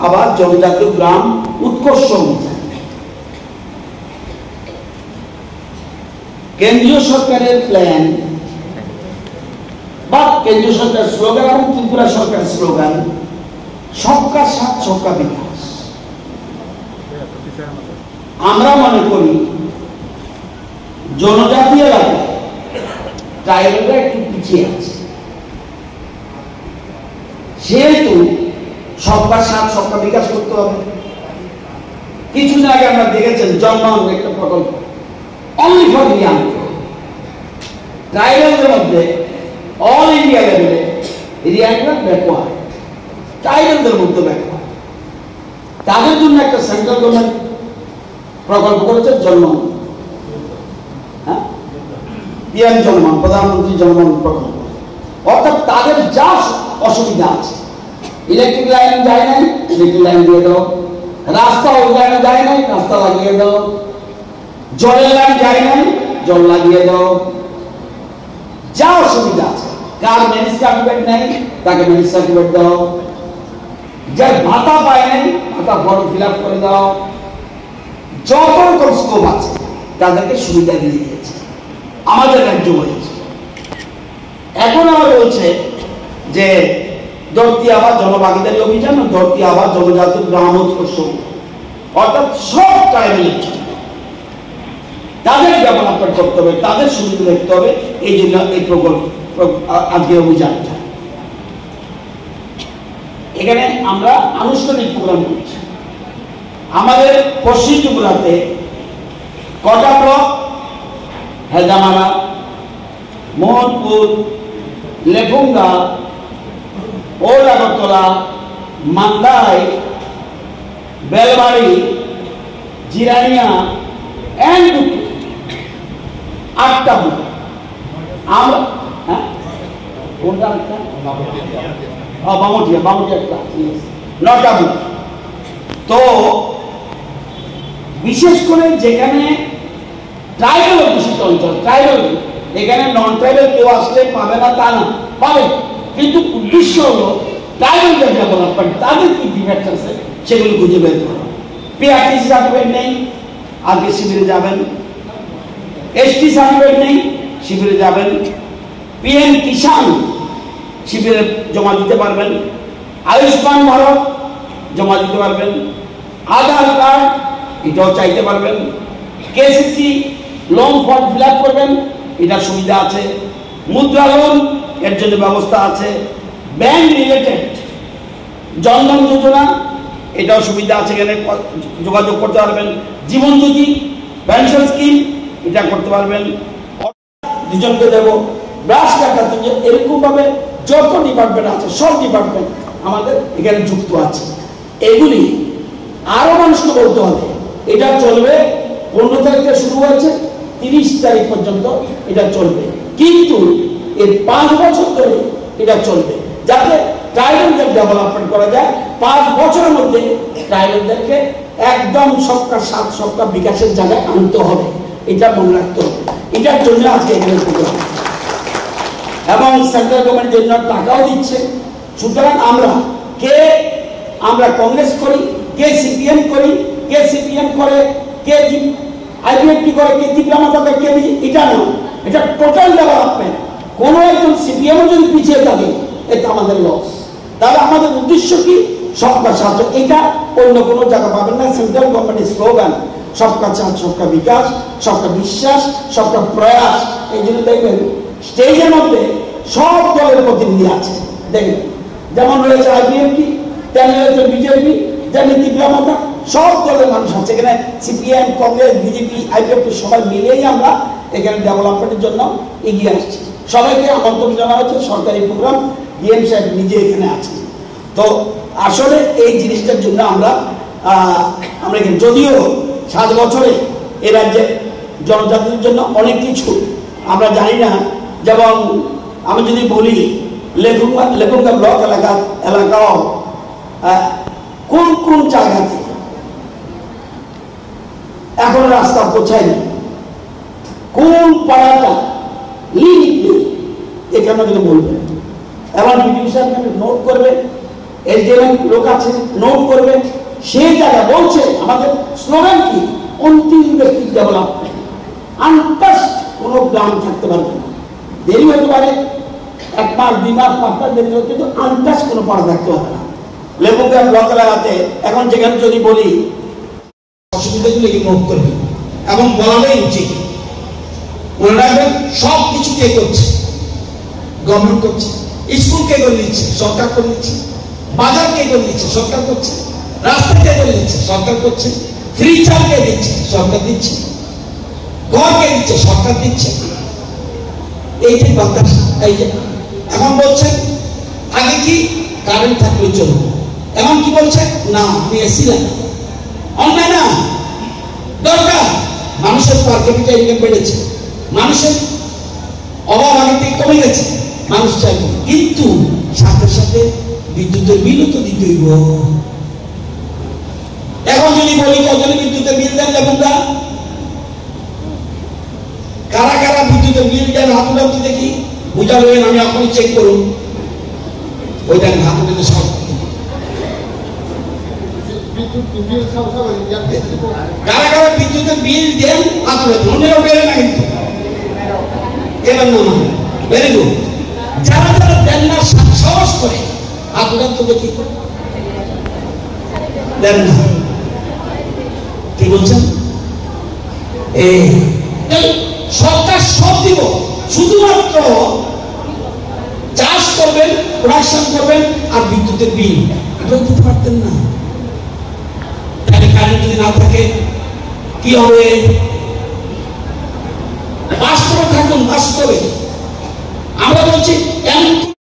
আবার জনজাতীয় গ্রাম উৎকর্ষ অভিযান। কেন্দ্রীয় সরকারের প্ল্যান বা কেন্দ্রীয় সরকার স্লোগান এবং ত্রিপুরা সরকার স্লোগান সবকা সাথ সবকা বিকাশ। আমরা মনে করি জনজাতি এলাকায় ট্রাইবালরা একটু পিছিয়ে আছে, সেহেতু সবকা সাথ সবকা বিকাশ করতে হবে। কিছুদিন আগে আমরা দেখেছেন জন্মন একটা প্রকল্প, অনলি ফর ইয়াং ট্রাইবালদের মধ্যে অল ইন্ডিয়া লেভেলে এরিয়াটা ব্যাকওয়ার্ড, ট্রাইবালদের মধ্যে ব্যাকওয়ার্ড, তাদের জন্য একটা সেন্ট্রাল গভর্নমেন্ট প্রকল্প করেছে জন্মন, হ্যাঁ, পিএম জন্মন, প্রধানমন্ত্রী জন্মন প্রকল্প। অর্থাৎ তাদের যা অসুবিধা আছে, ইলেকট্রিক লাইন যায় নাই, ইলেকট্রিক লাইন দিয়ে দাও, রাস্তা ওই লাইনে যায় নাই, রাস্তা লাগিয়ে দাও, জলের লাইন যায় নাই, জল লাগিয়ে দাও, যা অসুবিধা আছে, কার ম্যানেজ সার্টিফিকেট নেই তাকে ম্যানেজ সার্টিফিকেট দাও, যার ভাতা পায় নাই ভাতা ফর্ম ফিল আপ করে দাও, যত রকম স্কোপ আছে তাদেরকে সুবিধা দিয়ে দিয়েছে, আমাদের রাজ্য হয়েছে। এখন আমার বলছে যে ধরতি আবার জনভাগিদারি অভিযান, ধরতি আবার জনজাতীয় গ্রাম উৎকর্ষ, অর্থাৎ সব ট্রাইবেলের জন্য তাদের ডেভেলপমেন্ট করতে হবে, তাদের সুবিধা দেখতে হবে। এই জন্য এই প্রকল্প আজকে অভিযানটা এখানে আমরা আনুষ্ঠানিক প্রোগ্রাম করছি। আমাদের পশ্চিম ত্রিপুরাতে কটা block, Hezamara, Mohanpur, Lefunga, old Agartala, Mandai, Belbari, Jirania and 8টা বুথ আমরা, হ্যাঁ কোনটা একটা বামুটিয়া 9টা বুথ। তো বিশেষ করে যেখানে ট্রাইবাল অধ্যুষিত অঞ্চল, ট্রাইবাল, এখানে নন ট্রাইবাল কেউ আসলে পাবে না তা না, পাবে, কিন্তু উদ্দেশ্য হলো ট্রাইবালদের ডেভেলপমেন্ট, তাদের কি ডিফেক্ট আছে সেগুলো খুঁজে বের করা। পিআরটিসি সার্টিফিকেট নেই, আগে শিবিরে যাবেন, এসটি সার্টিফিকেট নেই, শিবিরে যাবেন, পিএম কিষাণ শিবিরে জমা দিতে পারবেন, আয়ুষ্মান ভারত জমা দিতে পারবেন, আধার কার্ড এটাও চাইতে পারবেন, KCC loan form fill up করবেন, এটা সুবিধা আছে, মুদ্রা লোন এর জন্য ব্যবস্থা আছে, ব্যাংক রিলেটেড জনধন যোজনা এটাও সুবিধা আছে, এখানে যোগাযোগ করতে পারবেন, জীবন জ্যোতি পেনশন স্কিম এটা করতে পারবেন, দুজনকে দেব, ব্রাশ কাটা, এরকম ভাবে যত ডিপার্টমেন্ট আছে সব ডিপার্টমেন্ট আমাদের এখানে যুক্ত আছে। এগুলি আরো মানুষকে বলতে হবে, এটা চলবে 15 তারিখ থেকে শুরু হয়েছে, 30 তারিখ পর্যন্ত এটা চলবে, কিন্তু এর 5 বছর ধরে এটা চলবে, যাতে ট্রাইবালদের ডেভেলপমেন্ট করা যায়। 5 বছরের মধ্যে ট্রাইবালদেরকে একদম সবকা সাথ সবকা বিকাশের জায়গায় আনতে হবে, এটা মনে রাখতে হবে। এটার জন্য আজকে এখানে প্রোগ্রাম, এবং সেন্ট্রাল গভর্নমেন্ট জন্য টাকাও দিচ্ছে। সুতরাং আমরা কংগ্রেস করি, কে সিপিএম করি, কে সিপিএম করে, কে আইপিএফটি করে, কে ত্রিপুরা করে, কে এটা নয়, এটা টোটাল ডেভেলপমেন্ট। কোনো একজন সিপিএম যদি পিছিয়ে থাকে এটা আমাদের লস। তাহলে আমাদের উদ্দেশ্য কি? সবকা সাথ, এটা অন্য কোনো জায়গা পাবেন না। সেন্ট্রাল গভর্নমেন্টের স্লোগান সবকা সাথ সবকা বিকাশ, সবকা বিশ্বাস, সবকা প্রয়াস। এই জন্য দেখবেন স্টেজের মধ্যে সব দলের প্রতিনিধি আছে, দেখবেন যেমন রয়েছে আইপিএফটি, তেমনি রয়েছে বিজেপি, তেমনি ত্রিপুরা, সব দলের মানুষ আছে এখানে। সিপিএম, কংগ্রেস, বিজেপি, আইপিএফটি সবাই মিলেই আমরা এখানে ডেভেলপমেন্টের জন্য এগিয়ে আসছি। সবাইকে আমন্ত্রণ জানা হচ্ছে, সরকারি প্রোগ্রাম, ডিএম সাহেব নিজে এখানে আছেন। তো আসলে এই জিনিসটার জন্য আমরা এখানে, যদিও 7 বছরে এ রাজ্যে জনজাতির জন্য অনেক কিছু আমরা জানি না। যেমন আমি যদি বলি লেখুঙ্গা ব্লক এলাকাও কোন কোন জায়গাতে এখন রাস্তা পৌঁছায়নি, কোন পাড়াটা লিঙ্ক এখানে কিন্তু বলবেন, এবার বিডিও সাহেব নোট করবেন, এসডিএম লোক আছে, নোট করবেন। সেই জায়গা বলছে আমাদের স্লোগান কি, অন্তিম ব্যক্তি ডেভেলপমেন্ট। আনটাস্ট কোনো গ্রাম থাকতে পারবে না, দেরি হতে পারে 1 মাস 2 মাস 5 মাস দেরি হতে, কিন্তু আনটাস্ট কোনো পাড়া থাকতে পারে না। লেবুগ্রাম ব্লক এলাকাতে এখন যেখানে যদি বলি অসুবিধাগুলো নোট করবেন এবং বলাটাই উচিত। মনে রাখবেন সব কিছু কে করছে, গভর্নমেন্ট করছে। স্কুল কে করে নিচ্ছে, সরকার করে নিচ্ছে। বাজার কে করে নিচ্ছে, সরকার করছে। রাস্তা কে করে নিচ্ছে, সরকার করছে। ফ্রি চাল কে দিচ্ছে, সরকার দিচ্ছে। ঘর কে দিচ্ছে, সরকার দিচ্ছে। এই যে বাতাস, এই যে এখন বলছেন আগে কি কারেন্ট থাকলে চলবে, এখন কি বলছে না আমি এসি লাগাবো। অন্যায় না, দরকার। মানুষের পার ক্যাপিটা ইনকাম বেড়েছে, মানুষের অভাব আগে থেকে কমে গেছে, মানুষ চাইবে। কিন্তু সাথে সাথে বিদ্যুতের বিলও তো দিতে হইব। এখন যদি বলি কতজন বিদ্যুতের বিল দেন, লেবুদা কারা কারা বিদ্যুতের বিল দেন হাত উঠাতে দেখি, বুঝাবেন আমি এখনই চেক করুন। ওই দেন হাত উঠাতে সব কারা কারা বিদ্যুতের বিল দেন হাত উঠাতে, অন্যেরও বেড়ে না কিন্তু এবার না মানে ভেরি গুড। যারা যারা দেন না সাহস করে হাত উঠাতে দেখি, দেন না। কি বলছেন? সরকার সব দিব, শুধুমাত্র চাষ করবেন, প্রোডাকশন করবেন, আর বিদ্যুতের বিল এটাও দিতে পারতেন না। তাহলে কারেন্ট যদি না থাকে কি হবে? বাস্তবে থাকুন, বাস্তবে। আমরা বলছি